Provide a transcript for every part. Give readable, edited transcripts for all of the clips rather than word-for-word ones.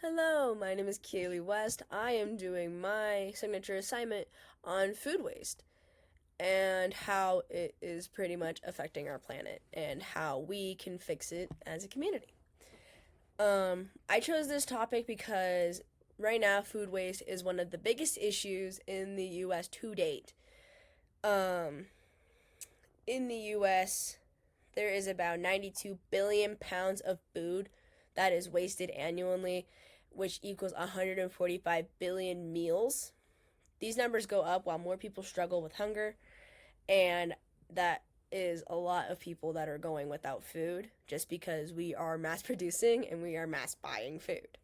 Hello, my name is Kiele West. I am doing my signature assignment on food waste and how it is pretty much affecting our planet and how we can fix it as a community. I chose this topic because right now food waste is one of the biggest issues in the US to date. Um, in the US, there is about 92 billion pounds of food that is wasted annually, which equals 145 billion meals. These numbers go up while more people struggle with hunger, and that is a lot of people that are going without food just because we are mass producing and we are mass buying food.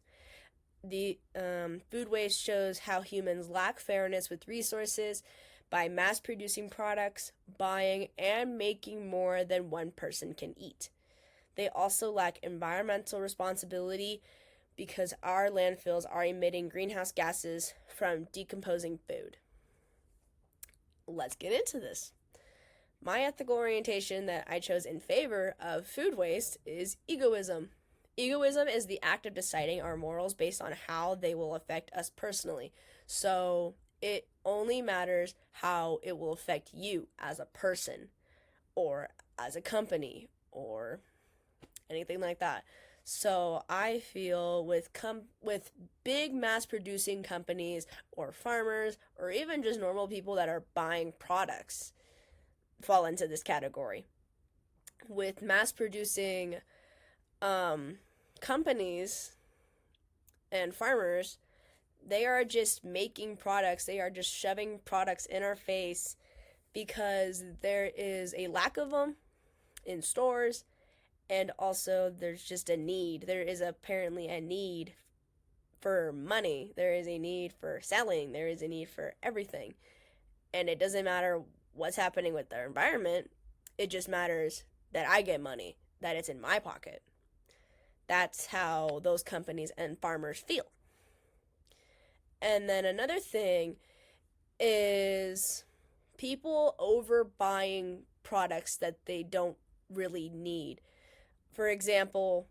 The food waste shows how humans lack fairness with resources by mass producing products, buying, and making more than one person can eat. They also lack environmental responsibility because our landfills are emitting greenhouse gases from decomposing food. Let's get into this. My ethical orientation that I chose in favor of food waste is egoism. Egoism is the act of deciding our morals based on how they will affect us personally. So it only matters how it will affect you as a person or as a company or anything like that. So I feel with big mass producing companies or farmers or even just normal people that are buying products fall into this category. With mass producing companies and farmers, they are just making products, they are just shoving products in our face because there is a lack of them in stores, and also there's just a need. There is apparently a need for money, there is a need for selling, there is a need for everything. And it doesn't matter what's happening with the environment, it just matters that I get money, that it's in my pocket. That's how those companies and farmers feel. And then another thing is people overbuying products that they don't really need. For example,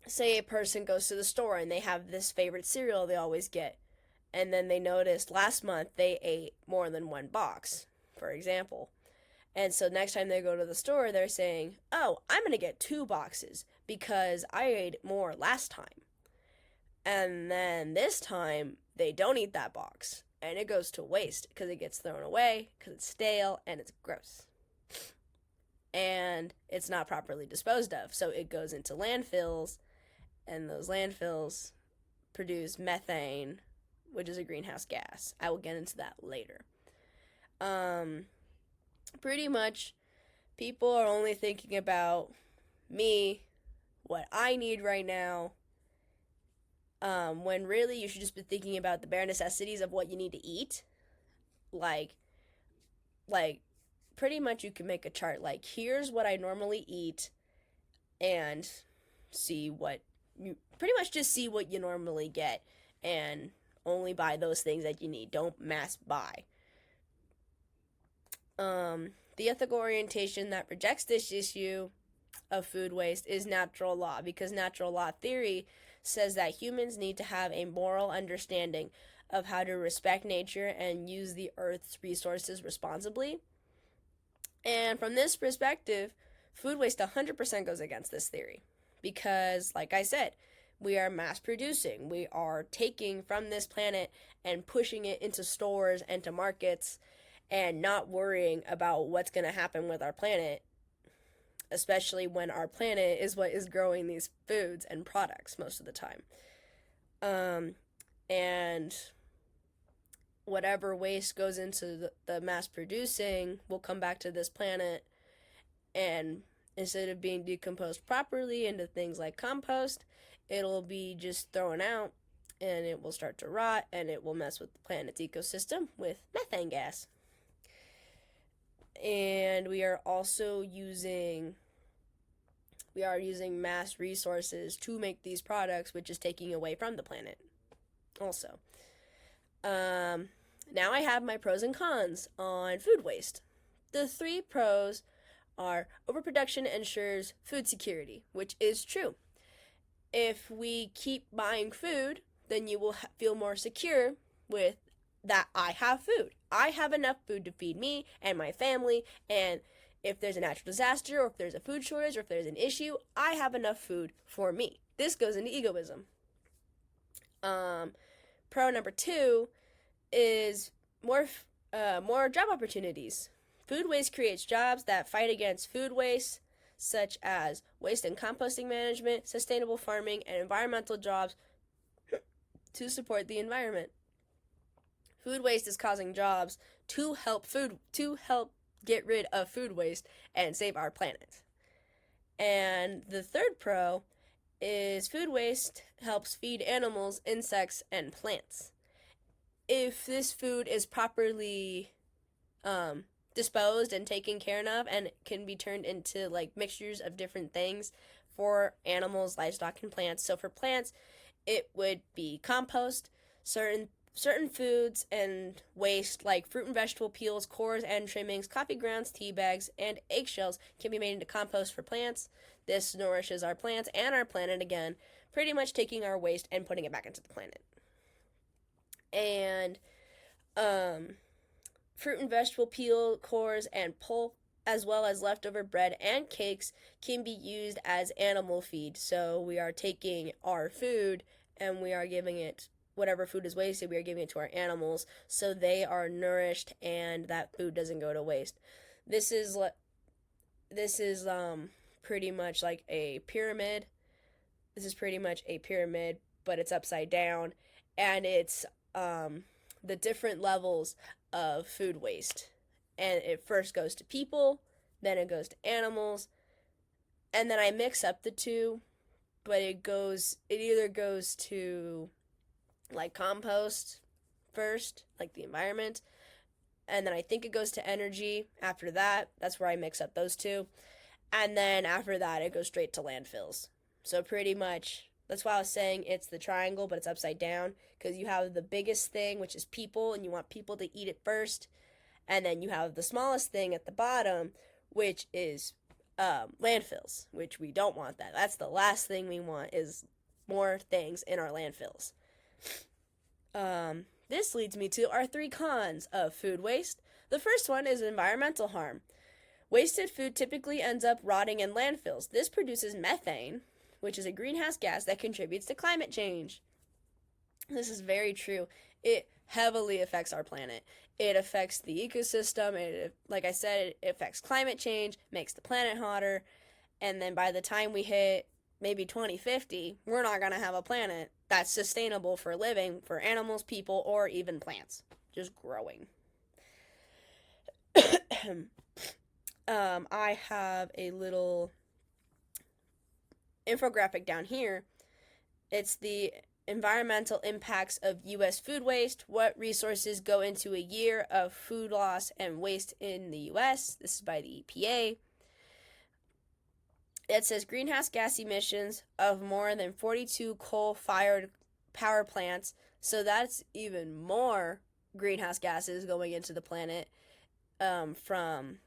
say a person goes to the store and they have this favorite cereal they always get, and then they noticed last month they ate more than one box, for example. And so next time they go to the store, they're saying, oh, I'm going to get 2 boxes because I ate more last time. And then this time, they don't eat that box. And it goes to waste because it gets thrown away, because it's stale and it's gross. And it's not properly disposed of. So it goes into landfills, and those landfills produce methane, which is a greenhouse gas. I will get into that later. Pretty much, people are only thinking about me, what I need right now, when really you should just be thinking about the bare necessities of what you need to eat. Like, pretty much you can make a chart. Like, here's what I normally eat, and see what you pretty much just see what you normally get, and only buy those things that you need. Don't mass buy. The ethical orientation that rejects this issue of food waste is natural law, because natural law theory says that humans need to have a moral understanding of how to respect nature and use the earth's resources responsibly. And from this perspective, food waste 100% goes against this theory, because, like I said, we are mass producing. We are taking from this planet and pushing it into stores and to markets and not worrying about what's going to happen with our planet, especially when our planet is what is growing these foods and products most of the time. And whatever waste goes into the mass producing will come back to this planet, and instead of being decomposed properly into things like compost, it'll be just thrown out, and it will start to rot, and it will mess with the planet's ecosystem with methane gas. And we are using mass resources to make these products, which is taking away from the planet also. Now I have my pros and cons on food waste. The 3 pros are overproduction ensures food security, which is true. If we keep buying food, then you will feel more secure with that I have food. I have enough food to feed me and my family, and if there's a natural disaster, or if there's a food shortage, or if there's an issue, I have enough food for me. This goes into egoism. Pro number 2 is more job opportunities. Food waste creates jobs that fight against food waste, such as waste and composting management, sustainable farming, and environmental jobs to support the environment. Food waste is causing jobs to help get rid of food waste and save our planet. And the third pro is food waste helps feed animals, insects, and plants. If this food is properly disposed and taken care of, and can be turned into like mixtures of different things for animals, livestock, and plants. So for plants, it would be compost. Certain foods and waste like fruit and vegetable peels, cores and trimmings, coffee grounds, tea bags, and eggshells can be made into compost for plants. This nourishes our plants and our planet again, pretty much taking our waste and putting it back into the planet. And fruit and vegetable peel, cores, and pulp, as well as leftover bread and cakes, can be used as animal feed. So we are taking our food and we are giving it, whatever food is wasted, we are giving it to our animals so they are nourished and that food doesn't go to waste. This is pretty much like a pyramid. This is pretty much a pyramid, but it's upside down, and it's the different levels of food waste. And it first goes to people, then it goes to animals, and then I mix up the two, but it either goes to like compost first, like the environment, and then I think it goes to energy after that. That's where I mix up those two. And then after that, it goes straight to landfills. So pretty much, that's why I was saying it's the triangle, but it's upside down, because you have the biggest thing, which is people, and you want people to eat it first. And then you have the smallest thing at the bottom, which is landfills, which we don't want that. That's the last thing we want, is more things in our landfills. This leads me to our 3 cons of food waste. The first one is environmental harm. Wasted food typically ends up rotting in landfills. This produces methane, which is a greenhouse gas that contributes to climate change. This is very true. It heavily affects our planet. It affects the ecosystem. Like I said, it affects climate change, makes the planet hotter, and then by the time we hit maybe 2050, we're not going to have a planet that's sustainable for living, for animals, people, or even plants. Just growing. I have a little infographic down here. It's the environmental impacts of U.S. food waste. What resources go into a year of food loss and waste in the U.S.? This is by the EPA. It says greenhouse gas emissions of more than 42 coal-fired power plants. So that's even more greenhouse gases going into the planet from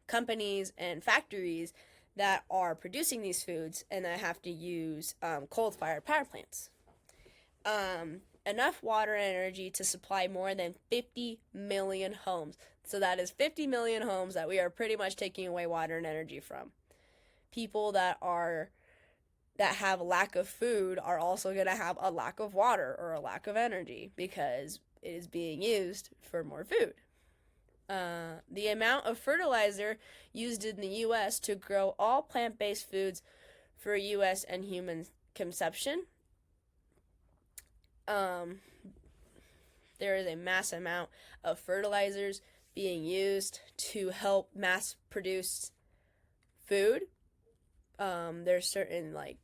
companies and factories that are producing these foods and that have to use coal-fired power plants. Enough water and energy to supply more than 50 million homes. So that is 50 million homes that we are pretty much taking away water and energy from. People that have a lack of food are also going to have a lack of water or a lack of energy because it is being used for more food. The amount of fertilizer used in the U.S. to grow all plant-based foods for U.S. and human consumption. There is a mass amount of fertilizers being used to help mass produce food. There's certain, like,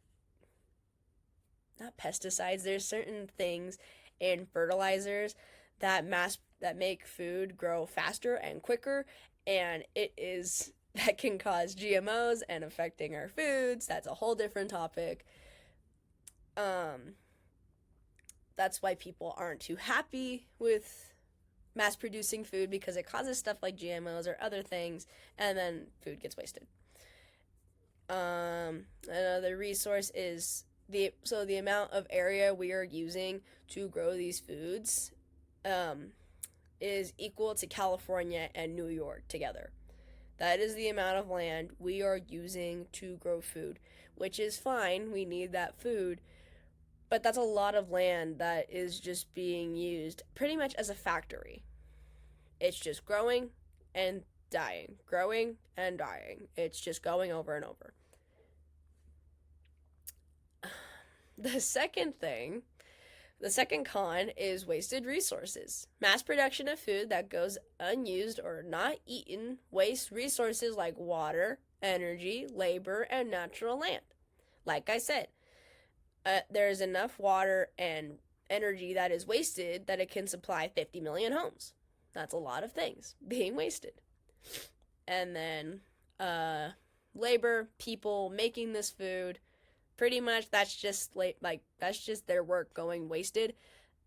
not pesticides, there's certain things in fertilizers that make food grow faster and quicker, and that can cause GMOs and affecting our foods. That's a whole different topic. That's why people aren't too happy with mass producing food, because it causes stuff like GMOs or other things, and then food gets wasted. Another resource is the amount of area we are using to grow these foods um, is equal to California and New York together. That is the amount of land we are using to grow food, which is fine. We need that food, but that's a lot of land that is just being used pretty much as a factory. It's just growing and dying, growing and dying. It's just going over and over. The second thing, the second con is wasted resources. Mass production of food that goes unused or not eaten wastes resources like water, energy, labor, and natural land. Like I said, there's enough water and energy that is wasted that it can supply 50 million homes. That's a lot of things being wasted. And then labor, people making this food, pretty much that's just that's just their work going wasted.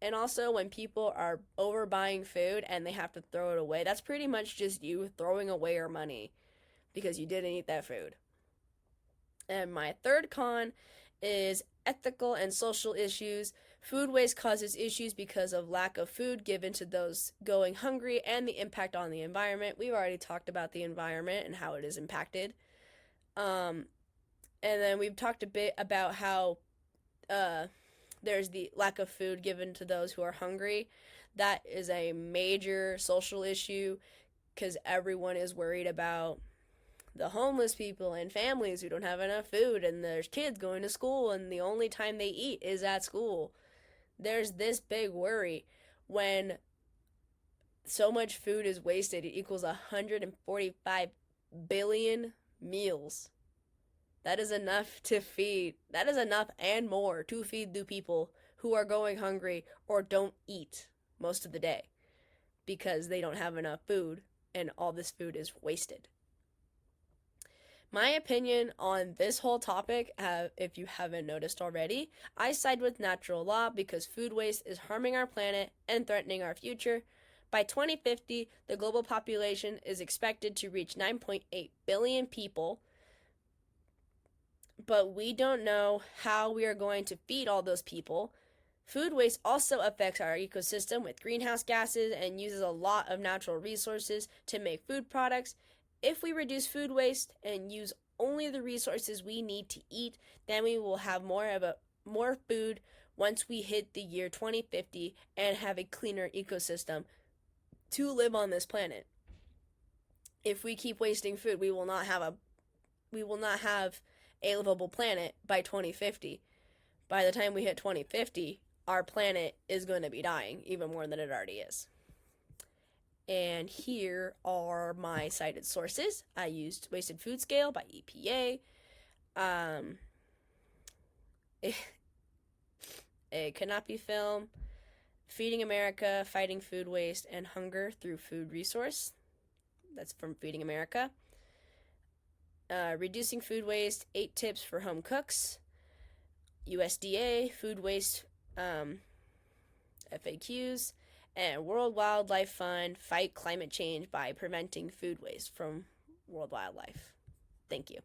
And also when people are overbuying food and they have to throw it away, that's pretty much just you throwing away your money because you didn't eat that food. And my third con is ethical and social issues. Food waste causes issues because of lack of food given to those going hungry and the impact on the environment. We've already talked about the environment and how it is impacted. And then we've talked a bit about how there's the lack of food given to those who are hungry. That is a major social issue because everyone is worried about the homeless people and families who don't have enough food, and there's kids going to school and the only time they eat is at school. There's this big worry when so much food is wasted. It equals 145 billion meals. That is enough to feed. That is enough and more to feed the people who are going hungry or don't eat most of the day because they don't have enough food and all this food is wasted. My opinion on this whole topic, if you haven't noticed already, I side with natural law because food waste is harming our planet and threatening our future. By 2050, the global population is expected to reach 9.8 billion people, but we don't know how we are going to feed all those people. Food waste also affects our ecosystem with greenhouse gases and uses a lot of natural resources to make food products. If we reduce food waste and use only the resources we need to eat, then we will have more food once we hit the year 2050 and have a cleaner ecosystem to live on this planet. If we keep wasting food, we will not have a livable planet by 2050. By the time we hit 2050, our planet is going to be dying even more than it already is. And here are my cited sources. I used Wasted Food Scale by EPA. A Cannot Film, Feeding America, Fighting Food Waste and Hunger Through Food Resource. That's from Feeding America. Reducing Food Waste, 8 Tips for Home Cooks. USDA, Food Waste FAQs. And World Wildlife Fund, Fight Climate Change by Preventing Food Waste from World Wildlife. Thank you.